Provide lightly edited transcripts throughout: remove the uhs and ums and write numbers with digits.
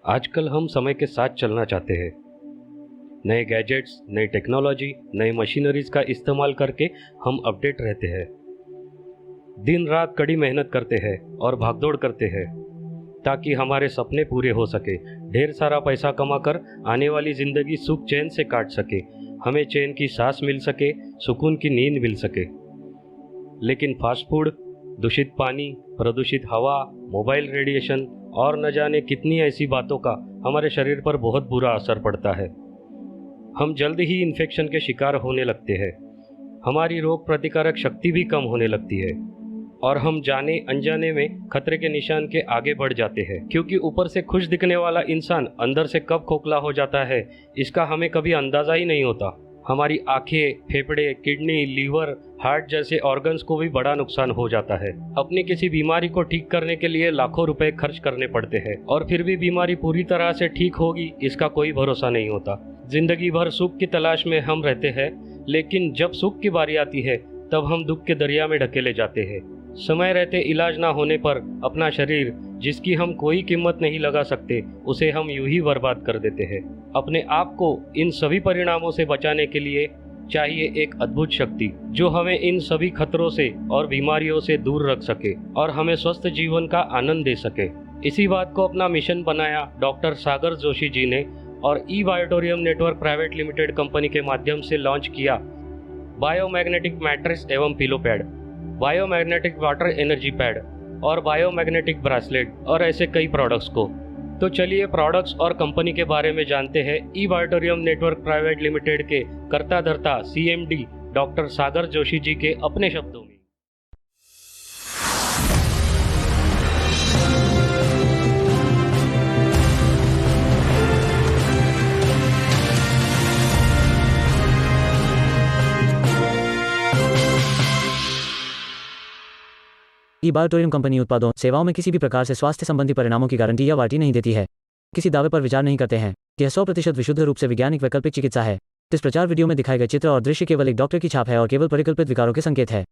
आजकल हम समय के साथ चलना चाहते हैं। नए गैजेट्स, नई टेक्नोलॉजी, नई मशीनरीज का इस्तेमाल करके हम अपडेट रहते हैं। दिन रात कड़ी मेहनत करते हैं और भागदौड़ करते हैं ताकि हमारे सपने पूरे हो सके। ढेर सारा पैसा कमाकर आने वाली ज़िंदगी सुख चैन से काट सके, हमें चैन की सांस मिल सके, सुकून की नींद मिल सके। लेकिन फास्ट फूड, दूषित पानी, प्रदूषित हवा, मोबाइल रेडिएशन और न जाने कितनी ऐसी बातों का हमारे शरीर पर बहुत बुरा असर पड़ता है। हम जल्द ही इन्फेक्शन के शिकार होने लगते हैं, हमारी रोग प्रतिकारक शक्ति भी कम होने लगती है और हम जाने अनजाने में खतरे के निशान के आगे बढ़ जाते हैं। क्योंकि ऊपर से खुश दिखने वाला इंसान अंदर से कब खोखला हो जाता है, इसका हमें कभी अंदाज़ा ही नहीं होता। हमारी आंखें, फेफड़े, किडनी, लीवर, हार्ट जैसे ऑर्गन्स को भी बड़ा नुकसान हो जाता है। अपनी किसी बीमारी को ठीक करने के लिए लाखों रुपए खर्च करने पड़ते हैं और फिर भी बीमारी पूरी तरह से ठीक होगी इसका कोई भरोसा नहीं होता। जिंदगी भर सुख की तलाश में हम रहते हैं, लेकिन जब सुख की बारी आती है तब हम दुख के दरिया में ढकेले जाते हैं। समय रहते इलाज ना होने पर अपना शरीर, जिसकी हम कोई कीमत नहीं लगा सकते, उसे हम यूं ही बर्बाद कर देते हैं। अपने आप को इन सभी परिणामों से बचाने के लिए चाहिए एक अद्भुत शक्ति जो हमें इन सभी खतरों से और बीमारियों से दूर रख सके और हमें स्वस्थ जीवन का आनंद दे सके। इसी बात को अपना मिशन बनाया डॉक्टर सागर जोशी जी ने और ई बायोटोरियम नेटवर्क प्राइवेट लिमिटेड कंपनी के माध्यम से लॉन्च किया बायोमैग्नेटिक मैट्रेस एवं pillow pad, biomagnetic water energy pad और बायोमैग्नेटिक ब्रेसलेट और ऐसे कई प्रोडक्ट्स को। तो चलिए प्रोडक्ट्स और कंपनी के बारे में जानते हैं ई बायोटोरियम नेटवर्क प्राइवेट लिमिटेड के कर्ता धर्ता CMD डॉक्टर सागर जोशी जी के अपने शब्दों में। ई बायोटोरियम कंपनी उत्पादों सेवाओं में किसी भी प्रकार से स्वास्थ्य संबंधी परिणामों की गारंटी या वारंटी नहीं देती है। किसी दावे पर विचार नहीं करते हैं। यह 100% विशुद्ध रूप से वैज्ञानिक वैकल्पिक चिकित्सा है। इस प्रचार वीडियो में दिखाए गए चित्र और दृश्य केवल एक डॉक्टर की छाप है और केवल परिकल्पित विकारों के संकेत है।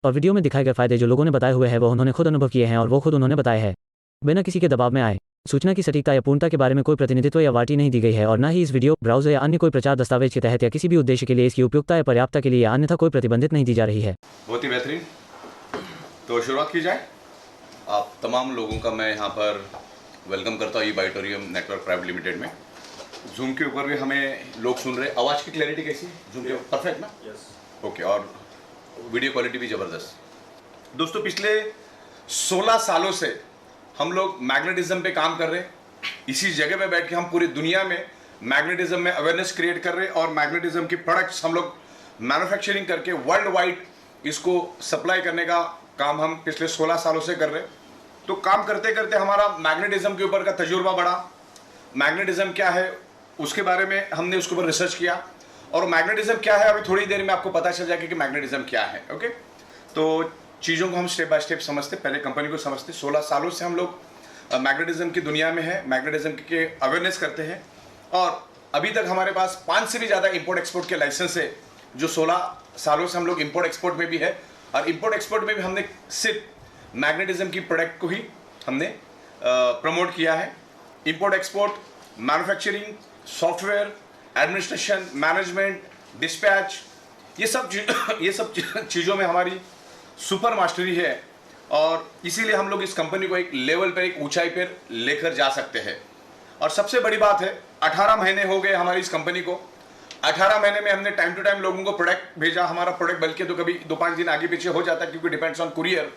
और वीडियो में दिखाए गए फायदे जो लोगों ने बताए हुए हैं वो उन्होंने खुद अनुभव किए हैं और वो खुद उन्होंने बताए हैं। बिना किसी के दबाव में आए सूचना की सटीकता या पूर्णता के बारे में कोई प्रतिनिधित्व या वारंटी नहीं दी गई है और न ही इस वीडियो, ब्राउजर या अन्य कोई प्रचार दस्तावेज के तहत या किसी भी उद्देश्य के लिए इसकी उपयुक्तता या पर्याप्तता के लिए या अन्यथा कोई प्रतिबंधित नहीं दी जा रही है। बहुत ही बेहतरीन। तो शुरुआत की जाए। आप तमाम लोगों का मैं यहाँ पर वेलकम करता हूँ ई बायोटोरियम नेटवर्क प्राइवेट लिमिटेड में। जूम के ऊपर भी हमें लोग सुन रहे हैं। आवाज़ की क्लैरिटी कैसी है? जूम के परफेक्ट ना? यस। ओके। और वीडियो क्वालिटी भी ज़बरदस्त। दोस्तों, पिछले 16 सालों से हम लोग मैग्नेटिज्म पे काम कर रहे हैं। इसी जगह पे बैठ के हम पूरी दुनिया में मैग्नेटिज्म में अवेयरनेस क्रिएट कर रहे हैं और मैग्नेटिज्म की प्रोडक्ट्स हम लोग मैन्युफैक्चरिंग करके वर्ल्ड वाइड इसको सप्लाई करने का काम हम पिछले 16 सालों से कर रहे हैं। तो काम करते करते हमारा मैग्नेटिज्म के ऊपर का तजुर्बा बढ़ा। मैग्नेटिज्म क्या है उसके बारे में हमने उसके ऊपर रिसर्च किया और मैग्नेटिज्म क्या है अभी थोड़ी देर में आपको पता चल जाएगा कि मैग्नेटिज्म क्या है। ओके, तो चीज़ों को हम स्टेप बाय स्टेप समझते, पहले कंपनी को समझते। 16 सालों से हम लोग मैग्नेटिज्म की दुनिया में है, मैग्नेटिज्म के अवेयरनेस करते हैं और अभी तक हमारे पास 5 से भी ज़्यादा इंपोर्ट एक्सपोर्ट के लाइसेंस है, जो 16 सालों से हम लोग इंपोर्ट एक्सपोर्ट में भी है। और इंपोर्ट एक्सपोर्ट में भी हमने सिर्फ मैग्नेटिज्म की प्रोडक्ट को ही हमने प्रमोट किया है। Import export, manufacturing, software, administration, management, dispatch, ये सब चीज़ों में हमारी सुपर मास्टरी है और इसीलिए हम लोग इस कंपनी को एक लेवल पर, एक ऊंचाई पर लेकर जा सकते हैं। और सबसे बड़ी बात है, 18 महीने हो गए हमारी इस कंपनी को। 18 महीने में हमने टाइम टू टाइम लोगों को प्रोडक्ट भेजा। हमारा प्रोडक्ट बल्कि तो कभी 2-5 दिन आगे पीछे हो जाता है क्योंकि डिपेंड्स ऑन कुरियर।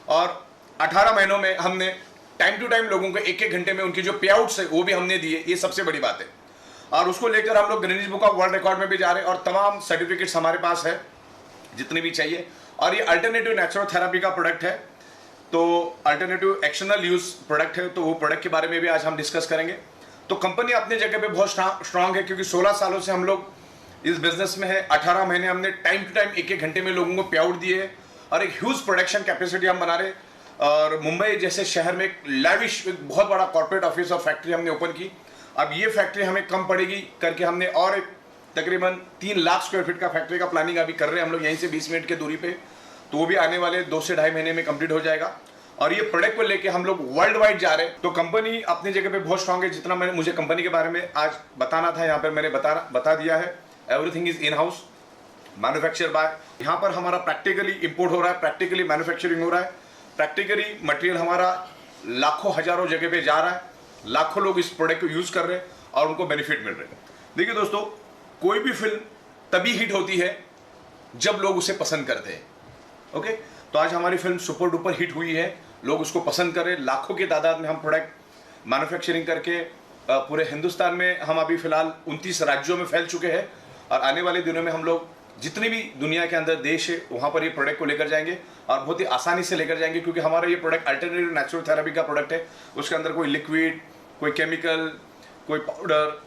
और 18 महीनों में हमने टाइम टू टाइम लोगों को 1-1 घंटे में उनकी जो पे आउट्स है वो भी हमने दिए। ये सबसे बड़ी बात है और उसको लेकर हम लोग Guinness book of world record में भी जा रहे हैं और तमाम सर्टिफिकेट्स हमारे पास है जितने भी चाहिए। और ये अल्टरनेटिव नेचुरल थेरेपी का प्रोडक्ट है, तो अल्टरनेटिव एक्शनल यूज प्रोडक्ट है, तो वो प्रोडक्ट के बारे में भी आज हम डिस्कस करेंगे। तो कंपनी अपनी जगह पे बहुत स्ट्रांग है क्योंकि 16 सालों से हम लोग इस बिजनेस में है। 18 महीने हमने टाइम टू टाइम 1-1 घंटे में लोगों को पे आउट दिए और एक ह्यूज प्रोडक्शन कैपेसिटी हम बना रहे। और मुंबई जैसे शहर में एक लैविश, एक बहुत बड़ा कॉर्पोरेट ऑफिस और फैक्ट्री हमने ओपन की। अब ये फैक्ट्री हमें कम पड़ेगी करके हमने और एक तकरीबन 3 लाख स्क्वायर फीट का फैक्ट्री का प्लानिंग अभी कर रहे हैं हम लोग यहीं से 20 मिनट की दूरी पे। तो वो भी आने वाले 2 से ढाई महीने में कंप्लीट हो जाएगा। और ये प्रोडक्ट को लेके हम लोग वर्ल्ड वाइड जा रहे हैं। तो कंपनी अपनी जगह पे बहुत स्ट्रांग है। जितना मैंने मुझे कंपनी के बारे में आज बताना था यहाँ पर मैंने बता दिया है। Everything is in house, manufacture by. यहाँ पर हमारा प्रैक्टिकली इंपोर्ट हो रहा है, प्रैक्टिकली मैन्युफैक्चरिंग हो रहा है, प्रैक्टिकली मटेरियल हमारा लाखों हजारों जगह पे जा रहा है, लाखों लोग इस प्रोडक्ट को यूज कर रहे हैं और उनको बेनिफिट मिल रहे हैं। देखिए दोस्तों, कोई भी फिल्म तभी हिट होती है जब लोग उसे पसंद करते हैं। ओके, तो आज हमारी फिल्म सुपर डुपर हिट हुई है, लोग उसको पसंद कर रहे हैं। लाखों की तादाद में हम प्रोडक्ट मैन्युफैक्चरिंग करके पूरे हिंदुस्तान में हम अभी फिलहाल 29 राज्यों में फैल चुके हैं और आने वाले दिनों में हम लोग जितनी भी दुनिया के अंदर देश है वहाँ पर ये प्रोडक्ट को लेकर जाएंगे और बहुत ही आसानी से लेकर जाएंगे, क्योंकि हमारा ये प्रोडक्ट अल्टरनेटिव नेचुरल थेरेपी का प्रोडक्ट है। उसके अंदर कोई लिक्विड, कोई केमिकल, कोई पाउडर,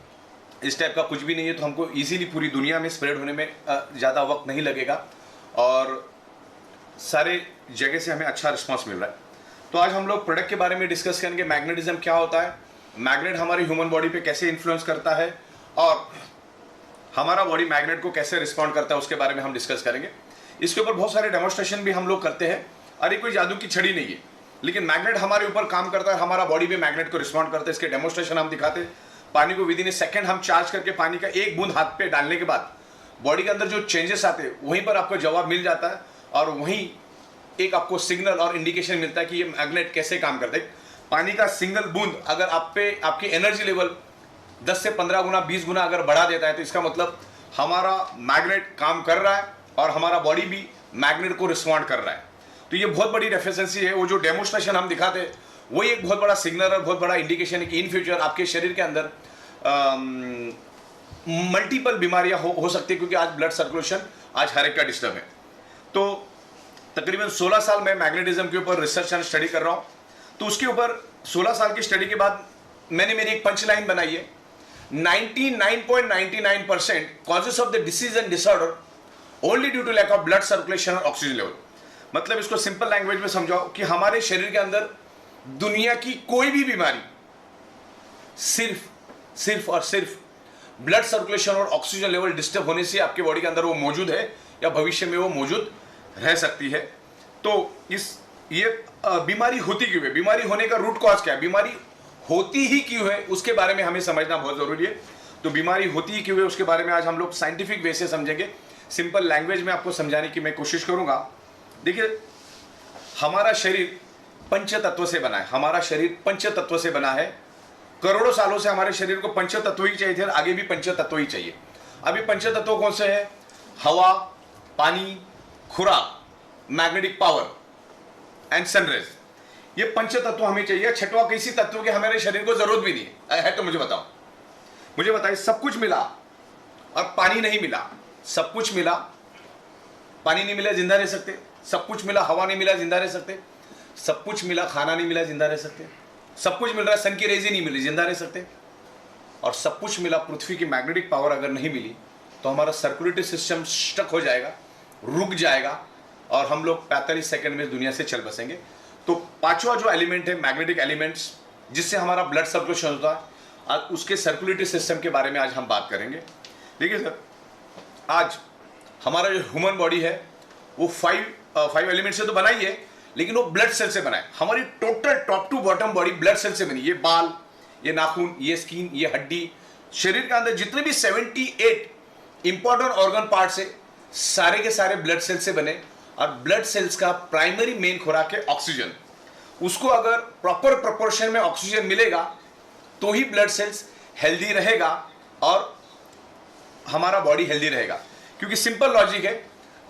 इस टाइप का कुछ भी नहीं है। तो हमको इजीली पूरी दुनिया में स्प्रेड होने में ज़्यादा वक्त नहीं लगेगा और सारे जगह से हमें अच्छा रिस्पॉन्स मिल रहा है। तो आज हम लोग प्रोडक्ट के बारे में डिस्कस करेंगे। मैग्नेटिज्म क्या होता है, मैग्नेट हमारी ह्यूमन बॉडी पे कैसे इन्फ्लुएंस करता है और हमारा बॉडी मैग्नेट को कैसे रिस्पॉन्ड करता है, उसके बारे में हम डिस्कस करेंगे। इसके ऊपर बहुत सारे डेमोन्स्ट्रेशन भी हम लोग करते हैं। अरे कोई जादू की छड़ी नहीं है, लेकिन मैग्नेट हमारे ऊपर काम करता है, हमारा बॉडी भी मैग्नेट को रिस्पॉन्ड करता है। इसके डेमोन्स्ट्रेशन हम दिखाते हैं। पानी को विदिन ए सेकंड हम चार्ज करके पानी का एक बूंद हाथ पे डालने के बाद बॉडी के अंदर जो चेंजेस आते हैं वहीं पर आपको जवाब मिल जाता है और वहीं एक आपको सिग्नल और इंडिकेशन मिलता है कि ये मैग्नेट कैसे काम करता है। पानी का सिंगल बूंद अगर आप पे आपकी एनर्जी लेवल 10 से 15 गुना 20 गुना अगर बढ़ा देता है तो इसका मतलब हमारा मैग्नेट काम कर रहा है और हमारा बॉडी भी मैग्नेट को रिस्पॉन्ड कर रहा है। तो ये बहुत बड़ी डेफिशिएंसी है। वो जो डेमोन्स्ट्रेशन हम दिखाते हैं वही एक बहुत बड़ा सिग्नल और बहुत बड़ा इंडिकेशन है कि इन फ्यूचर आपके शरीर के अंदर मल्टीपल बीमारियां हो सकती है, क्योंकि आज ब्लड सर्कुलेशन आज हर एक का डिस्टर्ब है। तो तकरीबन 16 साल मैं मैग्नेटिज्म के ऊपर रिसर्च एंड स्टडी कर रहा हूँ। तो उसके ऊपर 16 साल की स्टडी के बाद मैंने मेरी एक पंच लाइन बनाई है। 99.99% causes of the disease and disorder only due to lack of blood circulation और ऑक्सीजन लेवल। मतलब इसको सिंपल लैंग्वेज में समझाओ कि हमारे शरीर के अंदर दुनिया की कोई भी बीमारी सिर्फ और सिर्फ ब्लड सर्कुलेशन और ऑक्सीजन लेवल डिस्टर्ब होने से आपके बॉडी के अंदर वो मौजूद है या भविष्य में वो मौजूद रह सकती है। तो ये बीमारी होती क्यों है, बीमारी होने का रूट कॉज क्या है, बीमारी होती ही क्यों है, उसके बारे में हमें समझना बहुत जरूरी है। तो बीमारी होती ही क्यों है उसके बारे में आज हम लोग साइंटिफिक वे से समझेंगे। सिंपल लैंग्वेज में आपको समझाने की मैं कोशिश करूंगा। देखिए, हमारा शरीर पंच तत्व से बना है। हमारा शरीर पंच तत्व से बना है। करोड़ों सालों से हमारे शरीर को पंच तत्व ही चाहिए थे और आगे भी पंच तत्व ही चाहिए। अभी पंच तत्व कौन से हैं? हवा, पानी, खुराक, मैग्नेटिक पावर एंड सनरेज। ये पंच तत्व हमें चाहिए। छठवां किसी तत्व के हमारे शरीर को जरूरत भी नहीं है। तो मुझे बताओ, मुझे बताइए, सब कुछ मिला और पानी नहीं मिला। सब कुछ मिला, पानी नहीं मिला, जिंदा रह सकते। सब कुछ मिला, हवा नहीं मिला, जिंदा रह सकते। सब कुछ मिला, खाना नहीं मिला, जिंदा रह सकते। सब कुछ मिल रहा है, सन की रेज ही नहीं मिली, जिंदा रह सकते। और सब कुछ मिला, पृथ्वी की मैग्नेटिक पावर अगर नहीं मिली तो हमारा सर्कुलेटरी सिस्टम स्टक हो जाएगा, रुक जाएगा और हम लोग 45 सेकंड में दुनिया से चल बसेंगे। तो पांचवा जो एलिमेंट है, मैग्नेटिक एलिमेंट्स, जिससे हमारा ब्लड सर्कुलेशन होता है, आज उसके सर्कुलेटरी सिस्टम के बारे में आज हम बात करेंगे। देखिए सर, आज हमारा जो ह्यूमन बॉडी है वो फाइव एलिमेंट से तो बना ही है, लेकिन वो ब्लड सेल से बना है। हमारी total top to bottom body blood cell से बनी। ये बाल, ये नाखून, ये स्किन, ये हड्डी, शरीर के अंदर जितने भी 78 इंपॉर्टेंट ऑर्गन पार्ट्स है, सारे के सारे ब्लड सेल से बने। और ब्लड सेल्स का प्राइमरी मेन खुराक है ऑक्सीजन। उसको अगर प्रॉपर प्रोपोर्शन में ऑक्सीजन मिलेगा तो ही ब्लड सेल्स हेल्दी रहेगा और हमारा बॉडी हेल्दी रहेगा। क्योंकि सिंपल लॉजिक है,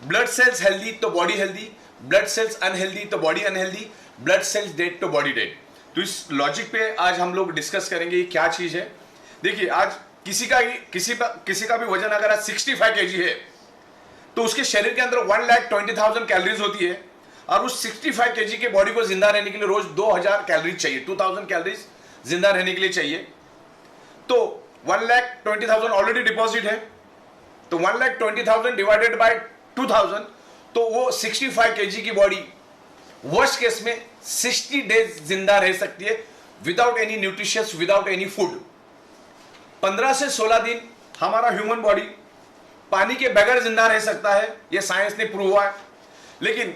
ब्लड सेल्स हेल्दी तो body healthy, blood cells unhealthy तो body unhealthy, blood cells dead तो बॉडी डेड। तो इस लॉजिक पे आज हम लोग डिस्कस करेंगे ये क्या चीज है। देखिए, आज किसी का भी वजन अगर आज 65 kg है तो उसके शरीर के अंदर 1,20,000 कैलोरीज होती है और उस 65 kg के बॉडी को जिंदा रहने के लिए रोज 2000 कैलोरीज चाहिए, 2000 कैलोरीज जिंदा रहने के लिए चाहिए। तो 1,20,000 ऑलरेडी डिपॉजिट है, तो 1,20,000 डिवाइडेड बाय 2000, तो वो 65 kg की बॉडी वर्स्ट केस में 60 डेज जिंदा रह सकती है without any nutritious, without any food. 15 से 16 दिन हमारा ह्यूमन बॉडी पानी के बगैर जिंदा रह सकता है, यह साइंस ने प्रूव हुआ है। लेकिन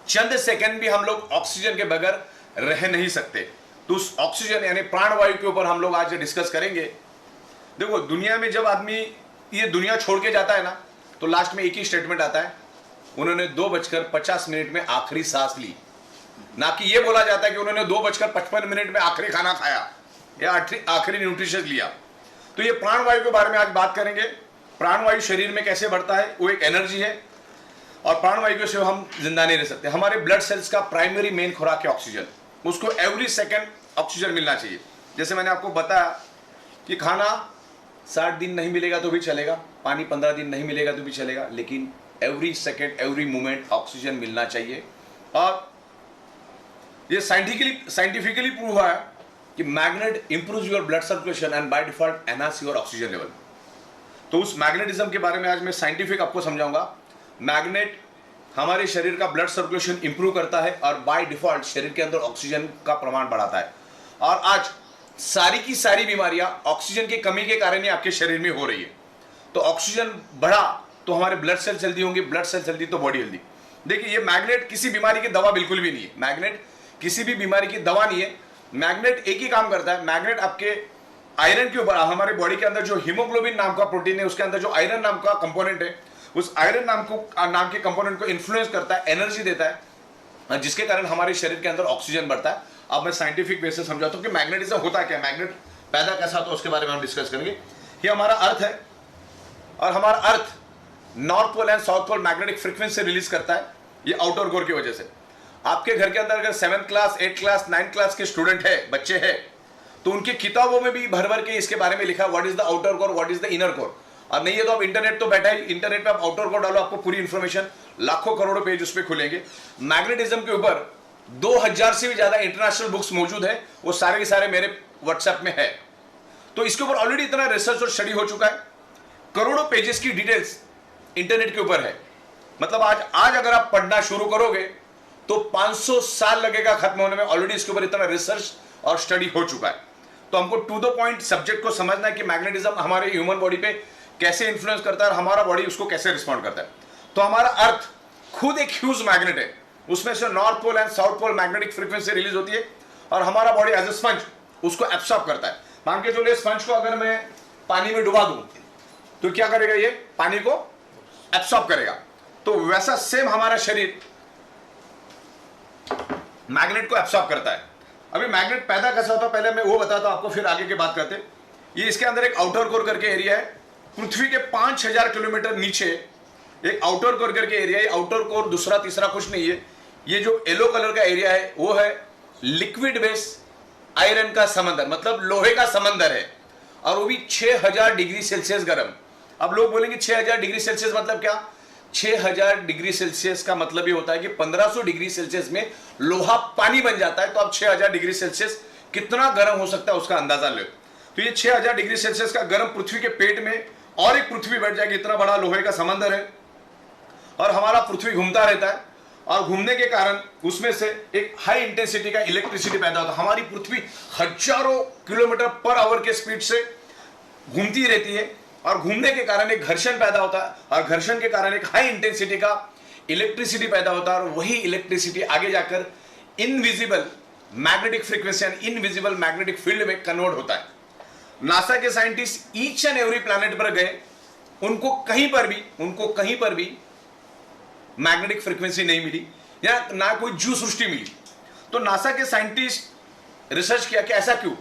चंद सेकंड भी हम लोग ऑक्सीजन के बगैर रह नहीं सकते। तो उस ऑक्सीजन यानी प्राणवायु के ऊपर हम लोग आज डिस्कस करेंगे। देखो, दुनिया में जब आदमी ये दुनिया छोड़ के जाता है ना, तो लास्ट में एक ही स्टेटमेंट आता है, उन्होंने 2:50 में आखिरी सांस ली। ना कि ये बोला जाता है कि उन्होंने 2:55 में आखिरी खाना खाया या आखिरी न्यूट्रिशन लिया। तो ये प्राणवायु के बारे में आज बात करेंगे। प्राणवायु शरीर में कैसे बढ़ता है, वो एक एनर्जी है और प्राणवायु के सिवा हम जिंदा नहीं रह सकते। हमारे ब्लड सेल्स का प्राइमरी मेन खुराक है ऑक्सीजन। उसको एवरी सेकंड ऑक्सीजन मिलना चाहिए। जैसे मैंने आपको बताया कि खाना 60 दिन नहीं मिलेगा तो भी चलेगा, पानी 15 दिन नहीं मिलेगा तो भी चलेगा, लेकिन every second every moment oxygen मिलना चाहिए। और ये साइंटिफिकली प्रूव हुआ है कि magnet improves your blood circulation and by default enhance your oxygen level. तो उस मैग्नेटिज्म के बारे में आज मैं साइंटिफिक आपको समझाऊंगा। मैग्नेट हमारे शरीर का ब्लड सर्कुलेशन इंप्रूव करता है और बाय डिफॉल्ट शरीर के अंदर ऑक्सीजन का प्रमाण बढ़ाता है। और आज सारी की सारी बीमारियां ऑक्सीजन की कमी के कारण ही आपके शरीर में हो रही है। तो ऑक्सीजन बढ़ा तो हमारे ब्लड सेल्स हेल्दी होंगे, ब्लड सेल्स हेल्दी तो बॉडी हेल्दी। देखिए, ये मैग्नेट किसी बीमारी की दवा बिल्कुल भी नहीं है। मैग्नेट किसी भी बीमारी की दवा नहीं है। मैग्नेट एक ही काम करता है, मैग्नेट आपके आयरन के ऊपर, हमारे बॉडी के अंदर जो हीमोग्लोबिन नाम का प्रोटीन है उसके अंदर जो आयरन नाम का कंपोनेंट है, उस आयरन नाम के कंपोनेंट को इन्फ्लुएंस करता है, एनर्जी देता है, जिसके कारण हमारे शरीर के अंदर ऑक्सीजन बढ़ता है। अब मैं साइंटिफिक वे से समझाता हूं कि मैग्नेटिज्म होता क्या है, मैग्नेट पैदा कैसा होता है, उसके बारे में हम डिस्कस करेंगे। ये हमारा अर्थ है और हमारा earth north pole and south pole magnetic frequency release करता है, ये आउटर कोर की वजह से। आपके घर के अंदर अगर 7th class 8th class 9th class के स्टूडेंट है, बच्चे हैं, तो उनकी किताबों में भी भर भर के इसके बारे में लिखा है, what is the outer core, what is the inner core. और नहीं है तो आप इंटरनेट तो बैठा ही, इंटरनेट पे आप आउटर कोर डालो, आपको पूरी इंफॉर्मेशन, लाखों करोड़ों पेज उस पर खुलेंगे। मैग्नेटिज्म के ऊपर 2000 से भी ज्यादा इंटरनेशनल बुक्स मौजूद है, वो सारे के सारे मेरे व्हाट्सएप में है। तो इसके ऊपर ऑलरेडी इतना रिसर्च और स्टडी हो चुका है, करोड़ों पेजेस की डिटेल्स इंटरनेट के ऊपर है। मतलब आज अगर आप पढ़ना शुरू करोगे तो 500 साल लगेगा खत्म होने में। ऑलरेडी इसके ऊपर इतना रिसर्च और स्टडी हो चुका है। तो हमको टू द पॉइंट सब्जेक्ट को समझना है कि मैग्नेटिज्म हमारे ह्यूमन बॉडी पे कैसे इंफ्लुएंस करता है और हमारा बॉडी उसको कैसे रिस्पॉन्ड करता है। तो हमारा अर्थ खुद एक ह्यूज मैग्नेट है, उसमें से north pole and south pole magnetic frequency release होती है और हमारा बॉडी एज ए स्पंज उसको एब्सॉर्ब करता है। मान के चलिए स्पंज को अगर मैं पानी में डुबा दूं तो क्या करेगा, ये पानी को एब्सॉर्ब करेगा। तो वैसा सेम हमारा शरीर मैग्नेट को एब्सॉर्ब करता है। अभी मैग्नेट पैदा कैसा होता है पहले मैं वो बताता हूं आपको, फिर आगे की बात करते हैं। ये इसके अंदर एक आउटर कोर करके एरिया है, पृथ्वी के 5000 किलोमीटर नीचे एक आउटर कोर करके एरिया है। आउटर कोर दूसरा तीसरा कुछ नहीं है, ये जो येलो कलर का एरिया है वो है लिक्विड बेस आयरन का समंदर, मतलब लोहे का समंदर है, और वो भी 6000 डिग्री सेल्सियस गर्म। अब लोग बोलेंगे 6000 डिग्री सेल्सियस मतलब क्या? 6000 डिग्री सेल्सियस का मतलब ये होता है कि 1500 डिग्री सेल्सियस में लोहा पानी बन जाता है। तो अब 6000 डिग्री सेल्सियस कितना गर्म हो सकता है उसका अंदाजा लो। तो ये 6000 डिग्री सेल्सियस का गर्म पृथ्वी के पेट में और एक पृथ्वी बैठ जाएगी, इतना बड़ा लोहे का समंदर है, और हमारा पृथ्वी घूमता रहता है, और घूमने के कारण उसमें से एक हाई इंटेंसिटी का इलेक्ट्रिसिटी पैदा होता है। हमारी पृथ्वी हजारों किलोमीटर पर आवर के स्पीड से घूमती रहती है, और घूमने के कारण एक घर्षण पैदा होता है, और घर्षण के कारण एक हाई इंटेंसिटी का इलेक्ट्रिसिटी पैदा होता है, और वही इलेक्ट्रिसिटी आगे जाकर invisible magnetic frequency and invisible magnetic field में कन्वर्ट होता है। नासा के scientist each and every planet पर गए, उनको कहीं पर भी मैग्नेटिक फ्रीक्वेंसी नहीं मिली, या ना कोई जीव सृष्टि मिली। तो नासा के साइंटिस्ट रिसर्च किया कि ऐसा क्यों,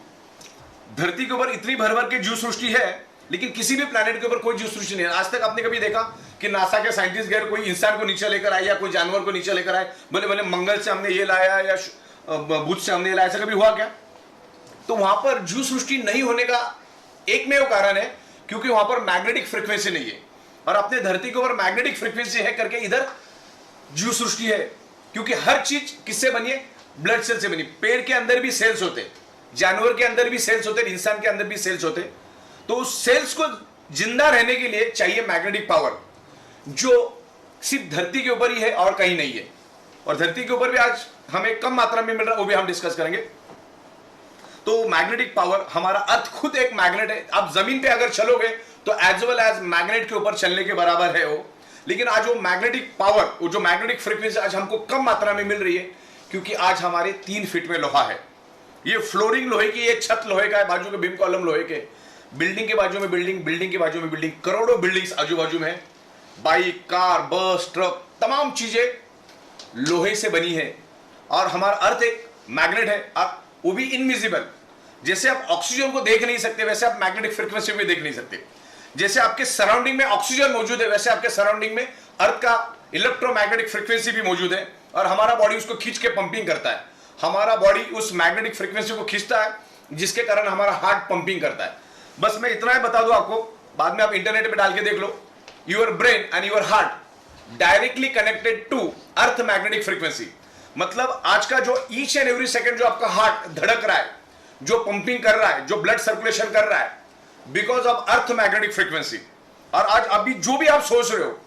धरती के ऊपर इतनी भर भर के जीव सृष्टि है लेकिन किसी भी प्लैनेट के ऊपर कोई जीव सृष्टि नहीं है। आज तक आपने कभी देखा कि नासा के साइंटिस्ट गए, कोई इंसान को नीचे लेकर आए या कोई जानवर को नीचे लेकर आए, बोले बोले मंगल से हमने ये लाया या बुध से हमने ये लाया, ऐसा कभी हुआ क्या? तो वहां पर जीव सृष्टि नहीं होने का एकमेव कारण है क्योंकि वहां पर मैग्नेटिक फ्रीक्वेंसी नहीं है। और अपने धरती के ऊपर मैग्नेटिक फ्रीक्वेंसी है करके इधर जीव सृष्टि है, क्योंकि हर चीज किससे बनी है? ब्लड सेल से बनी। पेड़ के अंदर भी सेल्स होते, जानवर के अंदर भी सेल्स होते, इंसान के अंदर भी सेल्स होते। तो उस सेल्स को जिंदा रहने के लिए चाहिए मैग्नेटिक पावर, जो सिर्फ धरती के ऊपर ही है और कहीं नहीं है। और धरती के ऊपर भी आज हमें कम मात्रा में मिल रहा है, वो भी हम डिस्कस करेंगे। तो मैग्नेटिक पावर, हमारा अर्थ खुद एक मैग्नेट है। आप जमीन पे अगर चलोगे तो एज वेल एज मैग्नेट के ऊपर चलने के बराबर है वो। लेकिन आज वो मैग्नेटिक पावर, वो जो मैग्नेटिक फ्रीक्वेंसी आज हमको कम मात्रा में मिल रही है, क्योंकि आज हमारे 3 फीट में लोहा है। ये फ्लोरिंग लोहे की, ये छत लोहे का है, बाजू के बीम कॉलम लोहे के, बिल्डिंग के बाजू में बिल्डिंग, बिल्डिंग के बाजू में बिल्डिंग, करोड़ों बिल्डिंग्स आजू बाजू में, बाइक, कार, बस, ट्रक, तमाम चीजें लोहे से बनी है। और हमारा अर्थ एक मैग्नेट है, आप वो भी इनविजिबल। जैसे आप ऑक्सीजन को देख नहीं सकते, वैसे आप मैग्नेटिक फ्रीक्वेंसी को देख नहीं सकते। जैसे आपके सराउंडिंग में ऑक्सीजन मौजूद है, वैसे आपके सराउंडिंग में अर्थ का इलेक्ट्रोमैग्नेटिक फ्रीक्वेंसी भी मौजूद है, और हमारा बॉडी उसको खींच के पंपिंग करता है। हमारा बॉडी उस मैग्नेटिक फ्रीक्वेंसी को खींचता है, जिसके कारण हमारा हार्ट पंपिंग करता है। बस मैं इतना ही बता दूं आपको, बाद में आप इंटरनेट पे डाल के देख लो। Your brain and your heart directly connected to earth magnetic frequency. मतलब आज का जो ईच एंड एवरी सेकंड जो आपका हार्ट धड़क रहा है, जो पंपिंग कर रहा है, जो ब्लड सर्कुलेशन कर रहा है, because of earth magnetic frequency. और आज अभी जो भी आप सोच रहे हो,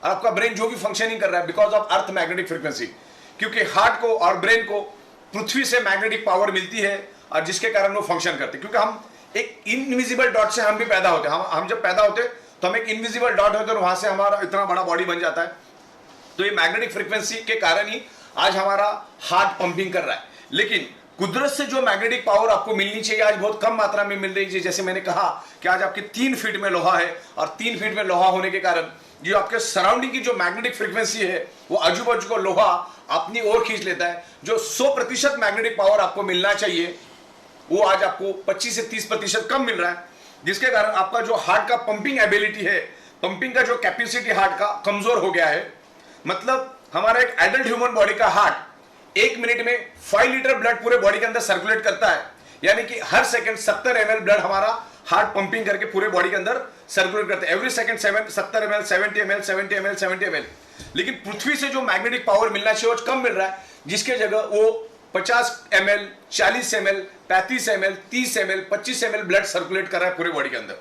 आपका ब्रेन जो भी फंक्शनिंग कर रहा है, because of earth magnetic frequency. क्योंकि हार्ट को और ब्रेन को पृथ्वी से मैग्नेटिक पावर मिलती है, और जिसके कारण वो फंक्शन करते हैं। क्योंकि हम एक इनविजिबल डॉट से हम भी पैदा होते हैं। हम जब पैदा होते तो हम एक इनविजिबल डॉट होते हैं, और वहां से हमारा इतना बड़ा बॉडी बन जाता है। तो ये मैग्नेटिक फ्रीक्वेंसी के कारण ही आज हमारा हार्ट पंपिंग कर रहा है। लेकिन कुदरत से जो मैग्नेटिक पावर आपको मिलनी चाहिए, आज बहुत कम मात्रा में मिल रही है। जैसे मैंने कहा कि आज आपके 3 फीट में लोहा है, और 3 फीट में लोहा होने के कारण जो आपके सराउंडिंग की जो मैग्नेटिक फ्रीक्वेंसी है, वो आजू बाजू को लोहा अपनी ओर खींच लेता है। जो 100% मैग्नेटिक पावर आपको मिलना चाहिए, वो आज आपको 25 से 30% कम मिल रहा है, जिसके कारण आपका जो हार्ट का पंपिंग एबिलिटी है, पंपिंग का जो कैपेसिटी हार्ट का कमजोर हो गया है। मतलब हमारा एक एडल्ट ह्यूमन बॉडी का हार्ट 1 मिनट में 5 लीटर ब्लड पूरे बॉडी के अंदर सर्कुलेट करता है। यानी कि हर सेकंड 70 ml ब्लड हमारा हार्ट पंपिंग करके पूरे बॉडी के अंदर सर्कुलेट करता है। Every second 70 ml, 70 ml, 70 ml, 70 ml। लेकिन पृथ्वी से जो मैग्नेटिक पावर मिलना चाहिए वो कम मिल रहा है, जिसके जगह वो 50 ml, 40 ml, 35 ml, 30 ml, 25 ml blood circulate कर रहा है पूरे बॉडी के अंदर।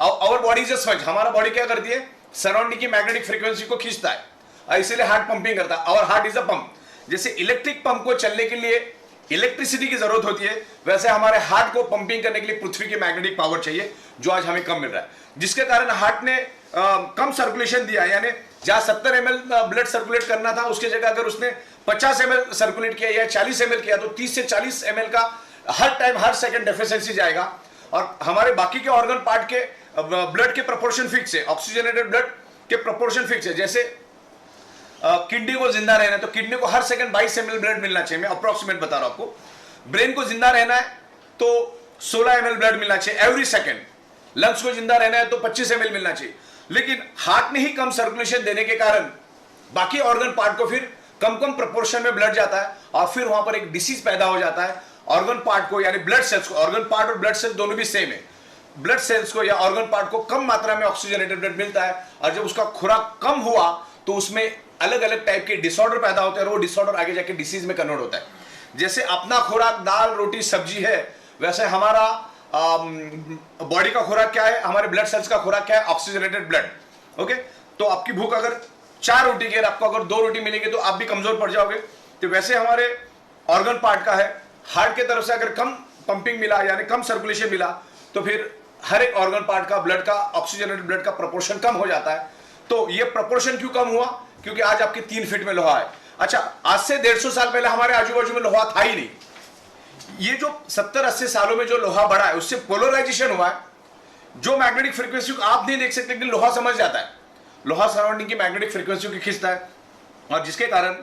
Our body is a sponge. हमारा बॉडी क्या करती है, सराउंडिंग की मैग्नेटिक फ्रीक्वेंसी को खींचता है, इसलिए हार्ट पंपिंग करता है। Our heart is a pump. जैसे इलेक्ट्रिक पंप को चलने के लिए इलेक्ट्रिसिटी की जरूरत होती है, वैसे हमारे हार्ट को पंपिंग करने के लिए पृथ्वी की मैग्नेटिक पावर चाहिए, जो आज हमें कम मिल रहा है। जिसके कारण हार्ट ने कम सर्कुलेशन दिया। यानी जहां 70 ml ब्लड सर्कुलेट करना था, उसकी जगह अगर उसने 50 ml सर्कुलेट किया या 40 ml किया, तो 30 से 40 ml का हर टाइम हर सेकंड डेफिशिएंसी जाएगा। और हमारे बाकी के ऑर्गन पार्ट के ब्लड के प्रोपोर्शन फिक्स है, ऑक्सीजनेटेड ब्लड के प्रोपोर्शन फिक्स है। जैसे किडनी को जिंदा रहना है तो किडनी को हर सेकंड 22 ml ब्लड मिलना चाहिए। मैं अप्रोक्सीमेट बता रहा हूं आपको। ब्रेन को जिंदा रहना है तो 16 ml ब्लड मिलना चाहिए एवरी सेकंड। लंग्स को जिंदा रहना है तो 25 ml मिलना चाहिए। लेकिन हार्ट में ही कम सर्कुलेशन देने के कारण बाकी ऑर्गन पार्ट को फिर कम कम प्रोपोर्शन में ब्लड जाता है, और फिर वहां पर एक डिसीज पैदा हो जाता है। ऑर्गन पार्ट को यानी ब्लड सेल्स को, ऑर्गन पार्ट और ब्लड सेल्स दोनों भी सेम है, ब्लड सेल्स को या ऑर्गन पार्ट को कम मात्रा में ऑक्सीजनेटेड ब्लड मिलता है, और जब उसका खुराक कम हुआ तो उसमें अलग अलग टाइप के डिसऑर्डर पैदा होते हैं, और वो डिसऑर्डर आगे जाके डिसीज में कन्वर्ट होता है। जैसे अपना खुराक दाल रोटी सब्जी है, वैसे हमारा बॉडी का खुराक क्या है, हमारे ब्लड सेल्स का खुराक क्या है, ऑक्सीजनेटेड ब्लड। ओके, तो आपकी भूख अगर 4 रोटी की है, आपको अगर 2 रोटी मिलेगी तो आप भी कमजोर पड़ जाओगे। तो वैसे हमारे ऑर्गन पार्ट का है, हार्ट की तरफ से अगर कम पंपिंग मिला यानी कम सर्कुलेशन मिला, तो फिर हर एक ऑर्गन पार्ट का ब्लड का ऑक्सीजनेटेड ब्लड का प्रोपोर्शन कम हो जाता है। तो ये प्रोपोर्शन क्यों कम हुआ, क्योंकि आज आपके 3 फीट में लोहा है। अच्छा, आज से 150 साल पहले हमारे आजू बाजू में लोहा था ही नहीं। ये जो 70-80 सालों में जो लोहा बढ़ा है, उससे पोलराइजेशन हुआ है। जो मैग्नेटिक फ्रीक्वेंसी को आप नहीं देख सकते, लेकिन लोहा समझ जाता है। लोहा सराउंडिंग की मैग्नेटिक फ्रीक्वेंसी को खींचता है, और जिसके कारण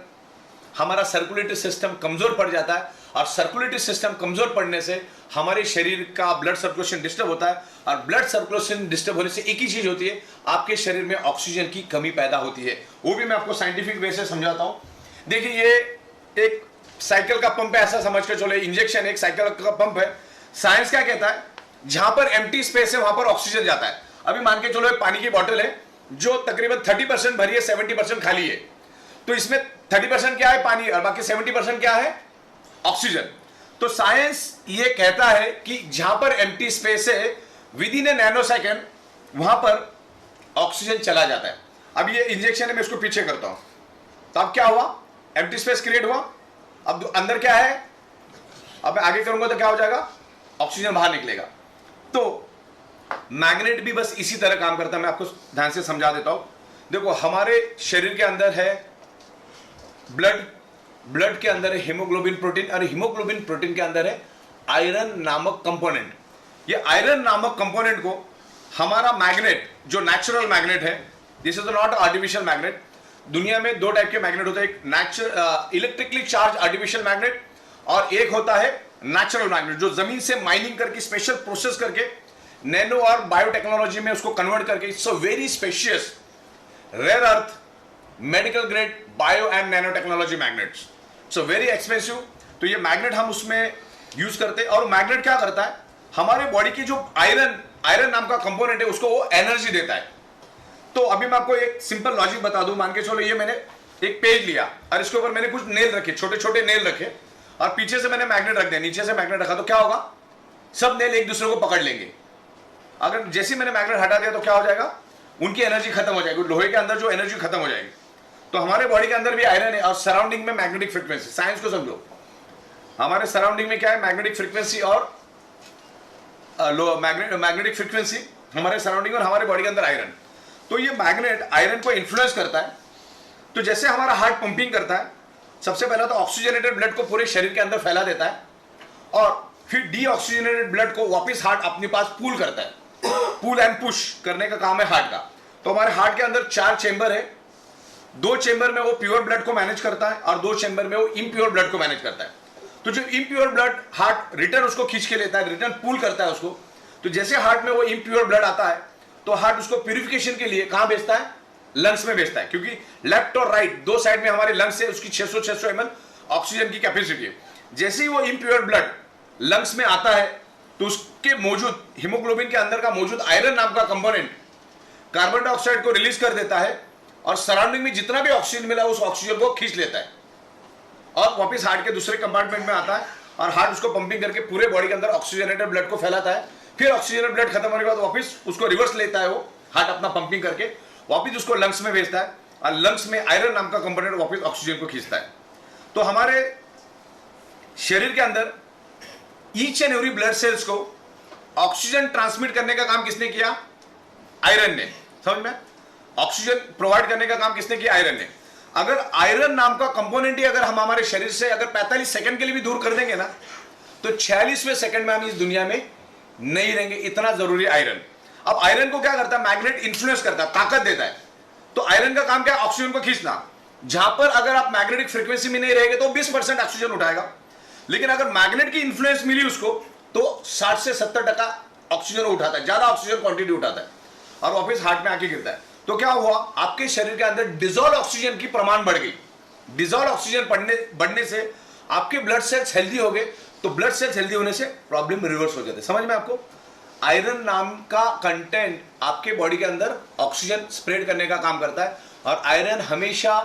हमारा सर्कुलेटरी सिस्टम कमजोर पड़ जाता है, और सर्कुलेटरी सिस्टम कमजोर पड़ने से हमारे शरीर का ब्लड सर्कुलेशन डिस्टर्ब होता है, और ब्लड सर्कुलेशन डिस्टर्ब होने से एक ही चीज होती है, आपके शरीर में ऑक्सीजन की कमी पैदा होती है। वो भी मैं आपको साइंटिफिक वे से समझाता हूं। देखिए, ये एक साइकिल का पंप है, ऐसा समझ के चलो, इंजेक्शन एक साइकिल का पंप है। साइंस क्या कहता है, जहां पर एम्प्टी स्पेस है वहां पर ऑक्सीजन जाता है। अभी मान के चलो एक पानी की बोतल है जो तकरीबन 30% भरी है, 70% खाली है, तो इसमें 30% क्या है, पानी, और बाकी 70% क्या है, ऑक्सीजन। तो साइंस ये कहता है कि जहां पर एम्प्टी स्पेस है, with in A nano second वहां पर ऑक्सीजन चला जाता है। अब ये इंजेक्शन है, मैं इसको पीछे करता हूं, तो अब क्या हुआ, एम्प्टी स्पेस क्रिएट हुआ। अब अंदर क्या है, अब मैं आगे करूंगा तो क्या हो जाएगा, ऑक्सीजन बाहर निकलेगा। तो मैग्नेट भी बस इसी तरह काम करता है। मैं आपको ध्यान से समझा देता हूं। देखो हमारे शरीर के अंदर है ब्लड, ब्लड के अंदर है हीमोग्लोबिन प्रोटीन, और हीमोग्लोबिन प्रोटीन के अंदर है आयरन नामक कंपोनेंट। ये आयरन नामक कंपोनेंट को हमारा मैग्नेट, जो नेचुरल मैग्नेट है, this is not artificial magnet. दुनिया में दो टाइप के मैग्नेट होते हैं, एक natural electrically charge artificial magnet, और एक होता है नेचुरल मैग्नेट, जो जमीन से माइनिंग करके स्पेशल प्रोसेस करके नैनो और बायोटेक्नोलॉजी में उसको कन्वर्ट करके, it's a very specious rare earth medical grade bio and nano technology magnets, it's a very expensive. तो ये मैग्नेट हम उसमें यूज करते हैं, और मैग्नेट क्या करता है, हमारे बॉडी की जो आयरन नाम का कंपोनेंट है उसको वो एनर्जी देता है। तो अभी मैं आपको एक सिंपल लॉजिक बता दूं, मान के चलो ये मैंने एक पेज लिया और इसके ऊपर मैंने कुछ नेल रखे, छोटे छोटे नेल रखे, और पीछे से मैंने मैग्नेट रख दिया, नीचे से मैग्नेट रखा, तो क्या होगा, सब नेल एक दूसरे को पकड़ लेंगे। अगर जैसे मैंने मैग्नेट हटा दिया तो क्या हो जाएगा, उनकी एनर्जी खत्म हो जाएगी, लोहे के अंदर जो एनर्जी खत्म हो जाएगी। तो हमारे बॉडी के अंदर भी आयरन है, और सराउंडिंग में मैग्नेटिक फ्रीक्वेंसी, साइंस को समझो, हमारे सराउंडिंग में क्या है, मैग्नेटिक फ्रीक्वेंसी और मैग्नेटिक फ्रीक्वेंसी हमारे सराउंडिंग, और हमारे बॉडी के अंदर आयरन। तो ये मैग्नेट आयरन को इन्फ्लुएंस करता है। तो जैसे हमारा हार्ट पंपिंग करता है, सबसे पहला तो ऑक्सीजनेटेड ब्लड को पूरे शरीर के अंदर फैला देता है, और फिर डीऑक्सीजनेटेड ब्लड को वापस हार्ट अपने पास पूल करता है। पुल एंड पुश करने का काम है हार्ट का। तो हमारे हार्ट के अंदर 4 चेंबर है, 2 चेंबर में वो प्योर ब्लड को मैनेज करता है, और 2 चेंबर में वो इम्प्योर ब्लड को मैनेज करता है। तो जो इम्प्योर ब्लड हार्ट रिटर्न उसको खींच के लेता है, रिटर्न पुल करता है उसको। तो जैसे हार्ट में वो इम्प्योर ब्लड आता है, तो हार्ट उसको प्यूरिफिकेशन के लिए कहां भेजता है, लंग्स में भेजता है, क्योंकि लेफ्ट और राइट दो साइड में हमारे लंग्स है, उसकी 600 ml ऑक्सीजन की कैपेसिटी है। जैसे ही वो इम्प्योर ब्लड लंग्स में आता है, तो उसके मौजूद हीमोग्लोबिन के अंदर का मौजूद आयरन नाम का कंपोनेंट कार्बन डाइऑक्साइड को रिलीज कर देता है, और सराउंडिंग में जितना भी ऑक्सीजन मिला उस ऑक्सीजन को खींच लेता है, और वापस हार्ट के दूसरे कंपार्टमेंट में आता है, और हार्ट उसको पंपिंग करके पूरे बॉडी के अंदर ऑक्सीजनेटेड ब्लड को फैलाता है। फिर ऑक्सीजनेटेड ब्लड खत्म होने के बाद वापस उसको रिवर्स लेता है, वो हार्ट अपना पंपिंग करके वापस उसको लंग्स में भेजता है, और लंग्स में आयरन नाम का कंपोनेंट वापस ऑक्सीजन को खींचता है। तो हमारे शरीर के अंदर each and every blood cells को ऑक्सीजन ट्रांसमिट करने का काम किसने किया, आयरन ने। समझ में, ऑक्सीजन प्रोवाइड करने का काम किसने किया, आयरन ने। अगर आयरन नाम का कंपोनेंट ही अगर हम हमारे शरीर से अगर 45 सेकंड के लिए भी दूर कर देंगे ना, तो 46वें सेकंड में हम इस दुनिया में नहीं रहेंगे, इतना जरूरी आयरन। अब आयरन को क्या करता है, मैग्नेट इन्फ्लुएंस करता है, ताकत देता है। तो आयरन का काम क्या है, ऑक्सीजन को खींचना। जहां पर अगर आप मैग्नेटिक फ्रीक्वेंसी में नहीं रहेंगे तो 20% ऑक्सीजन उठाएगा, लेकिन अगर मैग्नेट की इन्फ्लुएंस मिली उसको तो 60 से 70% ऑक्सीजन उठाता है, ज्यादा ऑक्सीजन क्वांटिटी उठाता है, और वापस हार्ट में आके गिरता है। तो क्या हुआ, आपके शरीर के अंदर डिजोल्व ऑक्सीजन की प्रमाण बढ़ गई। डिजोल्व ऑक्सीजन बढ़ने से आपके ब्लड सेल्स हेल्दी हो गए, तो ब्लड सेल्स हेल्दी होने से प्रॉब्लम रिवर्स हो जाते। समझ में आपको, आयरन नाम का कंटेंट आपके बॉडी के अंदर ऑक्सीजन स्प्रेड करने का काम करता है, और आयरन हमेशा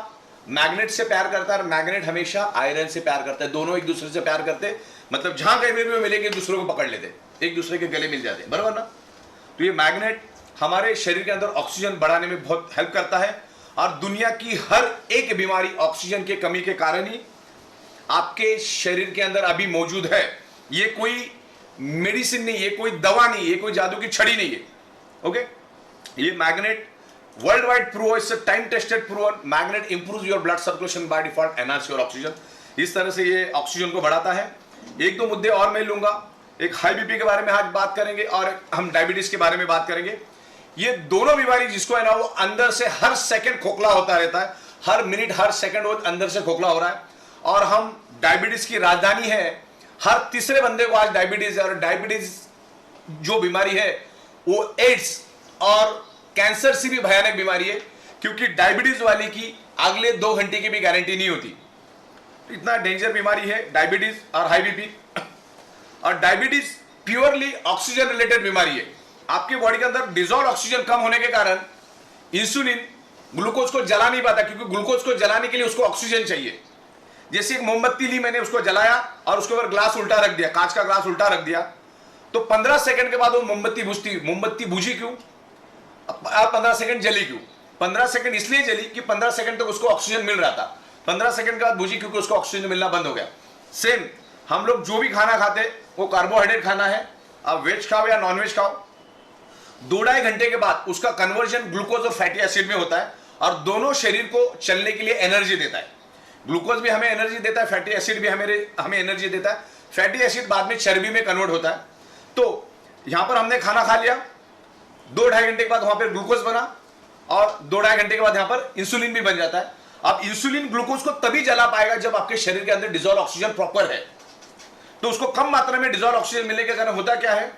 मैग्नेट से प्यार करता है, और मैग्नेट हमेशा आयरन से प्यार करता है। दोनों एक दूसरे से प्यार करते, मतलब जहां कहीं भी मिलेंगे एक दूसरे को पकड़ लेते, एक दूसरे के गले मिल जाते, बराबर ना। तो ये मैग्नेट हमारे शरीर के अंदर ऑक्सीजन बढ़ाने में बहुत हेल्प करता है, और दुनिया की हर एक बीमारी ऑक्सीजन की कमी के कारण ही आपके शरीर के अंदर अभी मौजूद है। ये कोई मेडिसिन नहीं, ये कोई दवा नहीं, ये कोई जादू की छड़ी नहीं है। ओके, ये magnet world wide prove, it's time tested proven, magnet improves your blood circulation by default, enhance your oxygen. इस तरह से ये ऑक्सीजन को बढ़ाता है। एक दो मुद्दे और मैं लूंगा, एक हाई बीपी के बारे में आज बात करेंगे, और हम डायबिटीज के बारे में बात करेंगे। ये दोनों बीमारी जिसको है ना, वो अंदर से हर सेकंड खोखला होता रहता है, हर मिनट हर सेकंड वो अंदर से खोखला हो रहा है, और हम डायबिटीज की राजधानी है। हर तीसरे बंदे को आज डायबिटीज है, और डायबिटीज जो बीमारी है वो एड्स और कैंसर से भी भयानक बीमारी है, क्योंकि डायबिटीज वाले की अगले 2 घंटे की भी गारंटी नहीं होती। इतना डेंजर बीमारी है डायबिटीज और हाई बीपी। और डायबिटीज प्योरली ऑक्सीजन रिलेटेड बीमारी है। आपके बॉडी के अंदर डिजोल्व ऑक्सीजन कम होने के कारण इंसुलिन ग्लूकोज को जला नहीं पाता, क्योंकि ग्लूकोज को जलाने के लिए उसको ऑक्सीजन चाहिए। जैसे एक मोमबत्ती ली मैंने, उसको जलाया और उसके ऊपर ग्लास उल्टा रख दिया, कांच का ग्लास उल्टा रख दिया, तो 15 सेकंड के बाद वो मोमबत्ती बुझती। मोमबत्ती बुझी क्यों, 15 सेकंड जली क्यों? 15 सेकंड इसलिए जली कि 15 सेकंड तक उसको ऑक्सीजन मिल रहा था, 15 सेकंड के बाद बुझी क्योंकि उसको ऑक्सीजन मिलना बंद हो गया। सेम हम लोग जो भी खाना खाते वो कार्बोहाइड्रेट खाना है, आप वेज खाओ या नॉन वेज खाओ, 2-2.5 घंटे के बाद उसका कन्वर्जन ग्लूकोज और फैटी एसिड में होता है, और दोनों शरीर को चलने के लिए एनर्जी देता है। ग्लूकोज भी हमें एनर्जी देता है, फैटी एसिड भी हमें एनर्जी देता है। फैटी एसिड बाद में चर्बी में कन्वर्ट होता है। तो यहां पर हमने खाना खा लिया, 2-2.5 घंटे के बाद वहां पर ग्लूकोज बना और 2-2.5 घंटे के बाद यहां पर इंसुलिन भी बन जाता है। अब इंसुलिन ग्लूकोज को तभी जला पाएगा जब आपके शरीर के अंदर डिजॉल्व ऑक्सीजन प्रॉपर है। तो उसको कम मात्रा में डिजॉल्व ऑक्सीजन मिलने के कारण होता क्या है,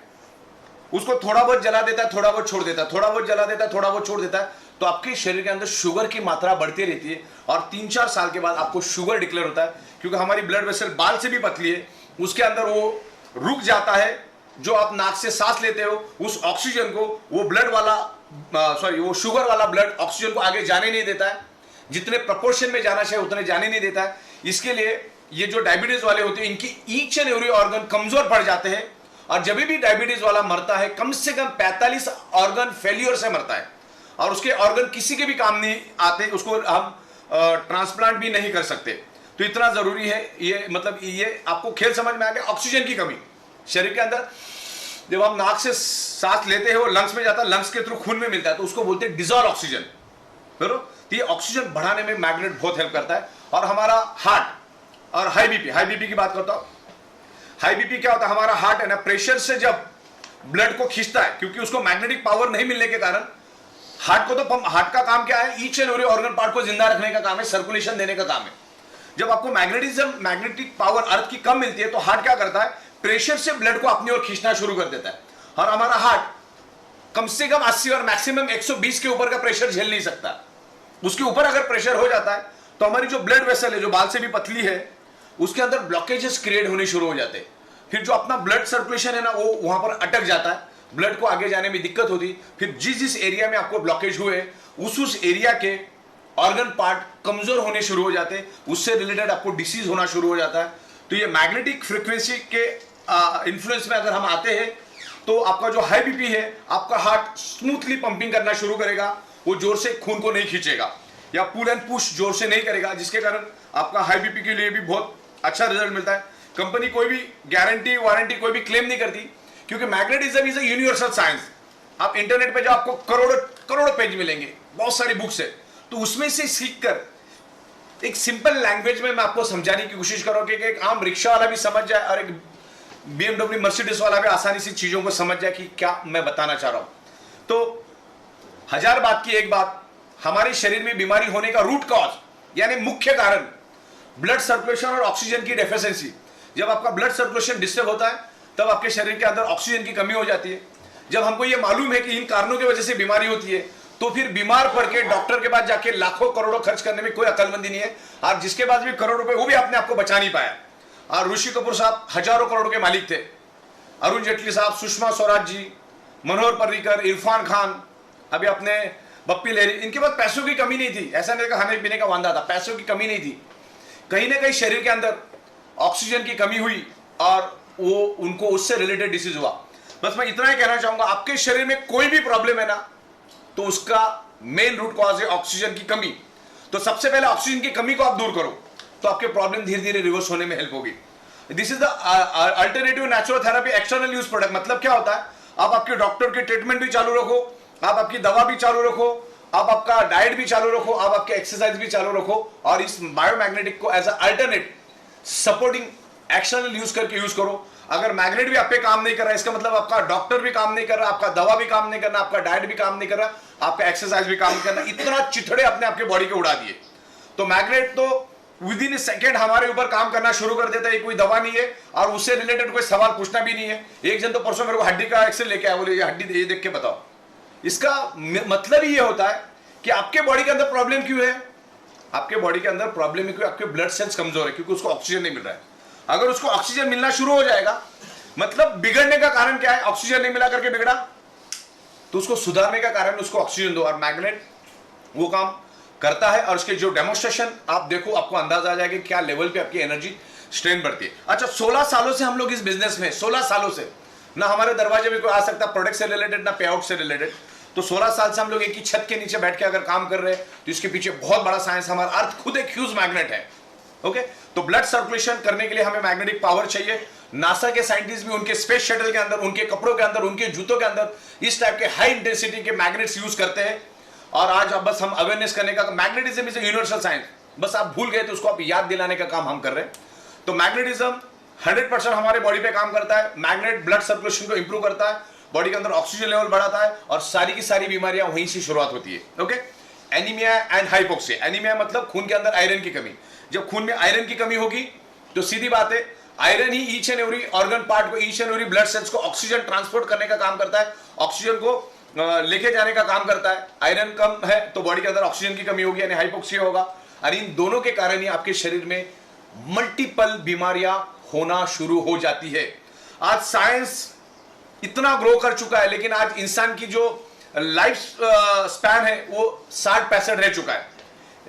उसको थोड़ा बहुत जला देता है, थोड़ा बहुत छोड़ देता है, थोड़ा बहुत जला देता है, थोड़ा बहुत छोड़ देता है। तो आपके शरीर के अंदर शुगर की मात्रा बढ़ती रहती है और 3-4 साल के बाद आपको शुगर डिक्लेयर होता है, क्योंकि हमारी ब्लड वेसल बाल से भी पतली है, उसके अंदर वो रुक जाता है। जो आप नाक से सांस लेते हो उस ऑक्सीजन को वो ब्लड वाला वो शुगर वाला ब्लड ऑक्सीजन को आगे जाने नहीं देता है, जितने प्रोपोर्शन में जाना चाहिए उतने जाने नहीं देता है। इसके लिए ये जो डायबिटीज वाले होते हैं इनकी ईच एंड एवरी ऑर्गन कमजोर पड़ जाते हैं, और जब भी डायबिटीज वाला मरता है कम से कम 45 ऑर्गन फेल्योर से मरता है, और उसके ऑर्गन किसी के भी काम नहीं आते, उसको हम ट्रांसप्लांट भी नहीं कर सकते। तो इतना जरूरी है ये, मतलब ये आपको खेल समझ में आ गया। ऑक्सीजन की कमी शरीर के अंदर, जब हम नाक से सांस लेते हैं वो लंग्स में जाता है, लंग्स के थ्रू खून में मिलता है, तो उसको बोलते हैं डिजॉल्व ऑक्सीजन, बरोबर। तो ये ऑक्सीजन बढ़ाने में मैग्नेट बहुत हेल्प करता है। और हमारा हार्ट और हाई बीपी की बात करता हूं। हाई बीपी क्या होता है, हमारा हार्ट है ना, प्रेशर से जब ब्लड को खींचता है, क्योंकि उसको मैग्नेटिक पावर नहीं मिलने के कारण हार्ट को तो पंप, हार्ट का काम क्या है, each and every organ part को जिंदा रखने का काम है, सर्कुलेशन देने का काम है। जब आपको मैग्नेटिक पावर अर्थ की कम मिलती है तो हार्ट क्या करता है, प्रेशर से ब्लड को अपनी ओर खींचना शुरू कर देता है। और हमारा हार्ट कम से कम 80 और मैक्सिमम 120 के ऊपर का प्रेशर झेल नहीं सकता। उसके ऊपर अगर प्रेशर हो जाता है तो हमारी जो ब्लड वेसल है, जो बाल से भी पतली है, उसके अंदर ब्लॉकेजेस क्रिएट होने शुरू हो जाते हैं। फिर जो अपना ब्लड सर्कुलेशन है ना, वो वहां पर अटक जाता है, ब्लड को आगे जाने में दिक्कत होती। फिर जिस एरिया में आपको ब्लॉकेज हुए उस एरिया के ऑर्गन पार्ट कमजोर होने शुरू हो जाते हैं, उससे रिलेटेड आपको डिसीज होना शुरू हो जाता है। तो ये मैग्नेटिक फ्रीक्वेंसी के इन्फ्लुएंस में अगर हम आते हैं तो आपका जो हाई बीपी है, आपका हार्ट स्मूथली पंपिंग करना शुरू करेगा, वो जोर से खून को नहीं खींचेगा या पुल एंड पुश जोर से नहीं करेगा, जिसके कारण आपका हाई बीपी के लिए भी बहुत अच्छा रिजल्ट मिलता है। कंपनी कोई भी गारंटी वारंटी कोई भी क्लेम नहीं करती, क्योंकि magnetism is a universal science. आप इंटरनेट पे जो आपको करोड़ों पेज मिलेंगे, बहुत सारी बुक्स है, तो उसमें से सीखकर एक सिंपल लैंग्वेज में मैं आपको समझाने की कोशिश करूंगा कि एक आम रिक्शा वाला भी समझ जाए और एक BMW मर्सिडीज वाला भी आसानी से चीजों को समझ जाए कि क्या मैं बताना चाह रहा हूं। तो 1000 बात की एक बात, हमारे शरीर में बीमारी होने का रूट कॉज यानी मुख्य कारण ब्लड सर्कुलेशन और ऑक्सीजन की डेफिशिएंसी। जब आपका ब्लड सर्कुलेशन डिस्टर्ब होता है तब आपके शरीर के अंदर ऑक्सीजन की कमी हो जाती है। जब हमको ये मालूम है कि इन कारणों की वजह से बीमारी होती है, तो फिर बीमार पड़ के डॉक्टर के पास जाके लाखों करोड़ों खर्च करने में कोई अकलमंदी नहीं है। और जिसके पास भी करोड़ रुपए, वो भी अपने आप को बचा नहीं पाया। और ऋषि कपूर साहब हजारों करोड़ के मालिक थे, अरुण जेटली साहब, सुषमा स्वराज जी, मनोहर पर्रिकर, इरफान खान, अभी अपने बप्पी लहरी, इनके पास पैसों की कमी नहीं थी। ऐसा नहीं, खाने पीने का वांदा था, पैसों की कमी नहीं थी। कहीं ना कहीं शरीर के अंदर ऑक्सीजन की कमी हुई और वो उनको उससे रिलेटेड डिसीज हुआ। बस मैं इतना ही कहना चाहूंगा, आपके शरीर में कोई भी प्रॉब्लम है ना, तो उसका मेन रूट कॉज है ऑक्सीजन की कमी। तो सबसे पहले ऑक्सीजन की कमी को आप दूर करो, तो आपके प्रॉब्लम धीरे धीरे रिवर्स होने में हेल्प होगी। This is the alternative naturotherapy external use product. मतलब क्या होता है, आप आपके डॉक्टर के ट्रीटमेंट भी चालू रखो, आप आपकी दवा भी चालू रखो, आप आपका डाइट भी चालू रखो, आप आपके एक्सरसाइज भी चालू रखो, और इस बायोमैग्नेटिक को as a alternate supporting external use करके यूज करो। अगर मैग्नेट भी आप पे काम नहीं कर रहा है, इसका मतलब आपका डॉक्टर भी काम नहीं कर रहा, आपका दवा भी काम नहीं कर रहा, आपका डाइट भी काम नहीं कर रहा, आपका एक्सरसाइज भी काम नहीं कर रहा। इतना चिथड़े अपने आपके बॉडी के उड़ा दिए। तो मैग्नेट तो विद इन ए सेकेंड हमारे ऊपर काम करना शुरू कर देता है। कोई दवा नहीं है और उससे रिलेटेड कोई सवाल पूछना भी नहीं है। एक जन तो परसों मेरे को हड्डी का एक्सरे लेके आया, बोले ये हड्डी ये देख के बताओ। इसका मतलब ही ये होता है कि आपके बॉडी के अंदर प्रॉब्लम क्यों है, आपके बॉडी के अंदर प्रॉब्लम है क्योंकि आपके ब्लड सेल्स कमजोर है, क्योंकि उसको ऑक्सीजन नहीं मिल रहा है। अगर उसको ऑक्सीजन मिलना शुरू हो जाएगा, मतलब बिगड़ने का कारण क्या है, ऑक्सीजन नहीं मिला करके बिगड़ा, तो उसको सुधारने का कारण उसको ऑक्सीजन दो। और मैग्नेट वो काम करता है। और उसके जो डेमोन्स्ट्रेशन आप देखो, आपको अंदाजा आ जाएगा कि क्या लेवल पे आपकी एनर्जी स्ट्रेंथ बढ़ती है। अच्छा, 16 सालों से हम लोग इस बिजनेस में, 16 सालों से ना हमारे दरवाजे में कोई आ सकता प्रोडक्ट से रिलेटेड, ना पे आउट से रिलेटेड। तो 16 साल से हम लोग एक ही छत के नीचे बैठ के अगर काम कर रहे हैं, तो इसके पीछे बहुत बड़ा साइंस। हमारा अर्थ खुद एक ह्यूज मैग्नेट है। ओके, तो ब्लड सर्कुलेशन करने के लिए हमें मैग्नेटिक पावर चाहिए। नासा के साइंटिस्ट भी उनके स्पेस शटल के अंदर, उनके कपड़ों के अंदर, उनके जूतों के अंदर इस टाइप के हाई इंटेंसिटी के मैग्नेट्स यूज करते हैं। और आज अब बस हम अवेयरनेस करने का, magnetism is a universal science, बस आप भूल गए तो उसको आप याद दिलाने का काम हम कर रहे हैं। तो मैग्नेटिज्म 100% हमारे बॉडी पे काम करता है। मैग्नेट ब्लड सर्कुलेशन को इंप्रूव करता है, बॉडी के अंदर ऑक्सीजन लेवल बढ़ाता है और सारी की सारी बीमारियां वहीं से शुरुआत होती है। Okay, anaemia and hypoxia. Anaemia मतलब खून के अंदर आयरन की कमी। जब खून में आयरन की कमी होगी तो सीधी बात है, आयरन ही each and every organ part को, each and every blood cells को ऑक्सीजन ट्रांसपोर्ट करने का काम करता है, ऑक्सीजन को लेके जाने का काम करता है। आयरन कम है तो बॉडी के अंदर ऑक्सीजन की कमी होगी, यानी हाइपोक्सिया होगा। और इन दोनों के कारण ही आपके शरीर में मल्टीपल बीमारियां होना शुरू हो जाती है। आज साइंस इतना ग्रो कर चुका है, लेकिन आज इंसान की जो लाइफ स्पैन है वो 60-65 रह चुका है।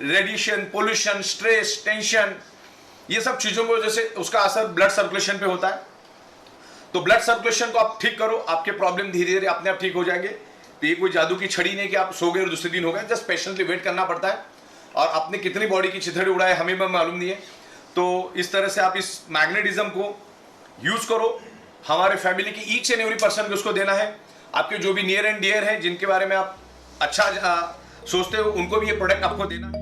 रेडिएशन, पोल्यूशन, स्ट्रेस, टेंशन, ये सब चीजों की वजह से उसका असर ब्लड सर्कुलेशन पे होता है। तो ब्लड सर्कुलेशन को आप ठीक करो, आपके प्रॉब्लम धीरे धीरे अपने आप ठीक हो जाएंगे। तो ये कोई जादू की छड़ी नहीं कि आप सो गए और दूसरे दिन हो गए, जस्ट पेशेंटली वेट करना पड़ता है। और अपने कितनी बॉडी की चिथड़ी उड़ाए हमें भी मालूम नहीं है। तो इस तरह से आप इस मैग्नेटिज्म को यूज करो, हमारे फैमिली की ईच एंड एवरी पर्सन को उसको देना है। आपके जो भी नियर एंड डियर है, जिनके बारे में आप अच्छा सोचते हो, उनको भी ये प्रोडक्ट आपको देना है।